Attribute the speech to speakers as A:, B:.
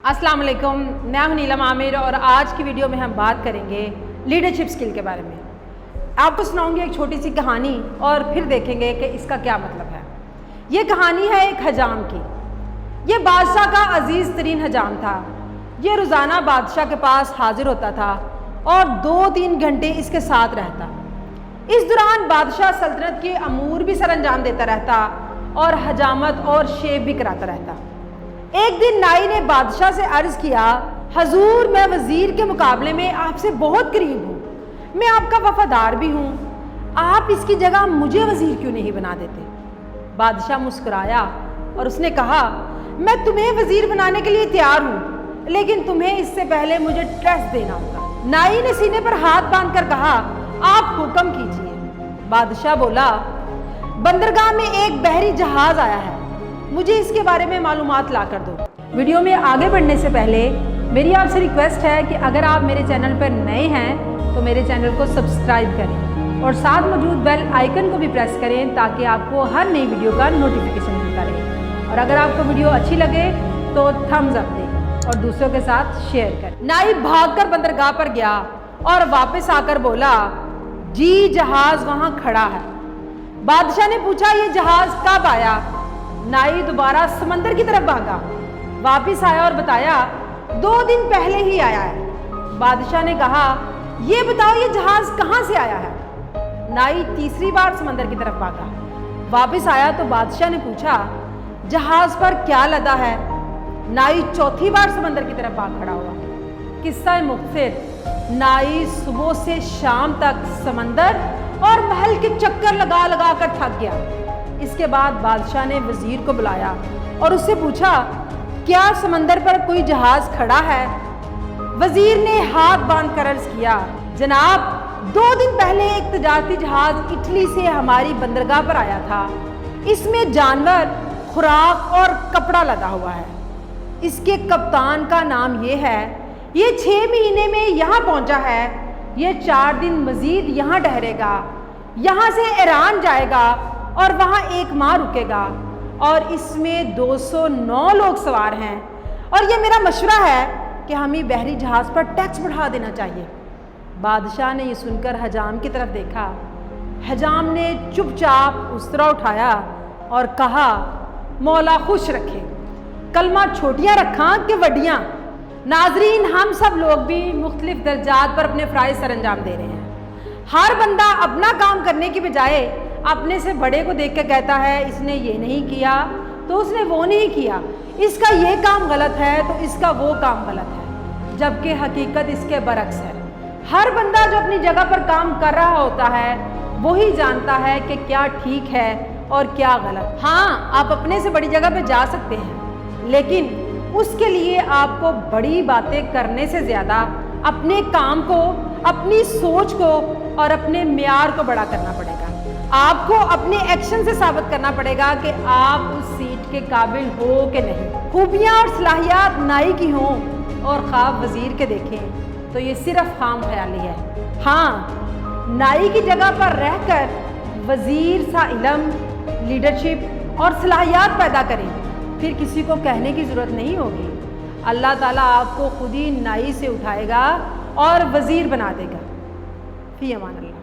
A: अस्सलाम वालेकुम, मैं हूं नीलम आमिर और आज की वीडियो में हम बात करेंगे लीडरशिप स्किल के बारे में। आपको सुनाऊंगी एक छोटी सी कहानी और फिर देखेंगे कि इसका क्या मतलब है। ये कहानी है एक हजाम की। ये बादशाह का अजीज़ तरीन हजाम था। ये रोज़ाना बादशाह के पास हाजिर होता था और 2-3 घंटे इसके साथ रहता। इस दौरान बादशाह सल्तनत के अमूर भी सरअंजाम देता रहता और हजामत और शेब भी कराता रहता। एक दिन नाई ने बादशाह से अर्ज़ किया, हजूर मैं वज़ीर के मुकाबले में आपसे बहुत करीब हूँ, मैं आपका वफादार भी हूँ, आप इसकी जगह मुझे वज़ीर क्यों नहीं बना देते। बादशाह मुस्कुराया और उसने कहा, मैं तुम्हें वज़ीर बनाने के लिए तैयार हूँ, लेकिन तुम्हें इससे पहले मुझे ट्रस्ट देना होगा। नाई ने सीने पर हाथ बांधकर कहा, आप हुक्म कीजिए। बादशाह बोला, बंदरगाह में एक बहरी जहाज़ आया है, मुझे इसके बारे में मालूमात ला कर दो। वीडियो में आगे बढ़ने से पहले मेरी आपसे रिक्वेस्ट है कि अगर आप मेरे चैनल पर नए हैं तो मेरे चैनल को सब्सक्राइब करें और साथ मौजूद बेल आइकन को भी प्रेस करें ताकि आपको हर नई वीडियो का नोटिफिकेशन मिलता रहे। और अगर आपको वीडियो अच्छी लगे तो थम्स अप दें और दूसरों के साथ शेयर करें। नाई भागकर बंदरगाह पर गया और वापस आकर बोला, जी जहाज़ वहाँ खड़ा है। बादशाह ने पूछा, ये जहाज़ कब आया? नाई दोबारा समंदर की तरफ भागा, वापस आया और बताया, 2 दिन पहले ही आया है। बादशाह ने कहा, ये बताओ ये जहाज कहाँ से आया है? नाई तीसरी बार समंदर की तरफ भागा, वापस आया तो बादशाह ने पूछा, जहाज पर क्या लदा है? नाई चौथी बार समंदर की तरफ भाग खड़ा हुआ। किस्सा मुख्तसर, नाई सुबह से शाम तक समंदर और महल के चक्कर लगा लगा कर थक गया। इसके बाद बादशाह ने वजीर को बुलाया और उससे पूछा, क्या समंदर पर कोई जहाज खड़ा है? वजीर ने हाथ बांध कर अर्ज किया, जनाब 2 दिन पहले एक तजारती जहाज इटली से हमारी बंदरगाह पर आया था, इसमें जानवर, खुराक और कपड़ा लदा हुआ है। इसके कप्तान का नाम ये है, ये 6 महीने में यहाँ पहुँचा है, ये 4 दिन मजीद यहाँ ठहरेगा, यहाँ से ईरान जाएगा और वहाँ 1 माह रुकेगा और इसमें 209 लोग सवार हैं और ये मेरा मशवरा है कि हमें बहरी जहाज़ पर टैक्स बढ़ा देना चाहिए। बादशाह ने ये सुनकर हजाम की तरफ देखा। हजाम ने चुपचाप उसरा उठाया और कहा, मौला खुश रखे, कलमा छोटियाँ रखा कि वड्डियाँ। नाजरीन, हम सब लोग भी मुख्तलिफ दर्जात पर अपने फ़राइज़ सरअंजाम दे रहे हैं। हर बंदा अपना काम करने की बजाय अपने से बड़े को देख के कहता है, इसने ये नहीं किया तो उसने वो नहीं किया, इसका ये काम गलत है तो इसका वो काम गलत है, जबकि हकीकत इसके बरक्स है। हर बंदा जो अपनी जगह पर काम कर रहा होता है वही जानता है कि क्या ठीक है और क्या गलत। हाँ, आप अपने से बड़ी जगह पे जा सकते हैं, लेकिन उसके लिए आपको बड़ी बातें करने से ज़्यादा अपने काम को, अपनी सोच को और अपने म्यार को बड़ा करना पड़ेगा। आपको अपने एक्शन से साबित करना पड़ेगा कि आप उस सीट के काबिल हो कि नहीं। खूबियाँ और सलाहियात नाई की हों और ख्वाब वज़ीर के देखें तो ये सिर्फ खाम ख्याली है। हाँ, नाई की जगह पर रहकर वज़ीर सा इल्म, लीडरशिप और सलाहियात पैदा करें, फिर किसी को कहने की ज़रूरत नहीं होगी। अल्लाह ताला आपको खुद ही नाई से उठाएगा और वज़ीर बना देगा। फ़ी अमान अल्लाह।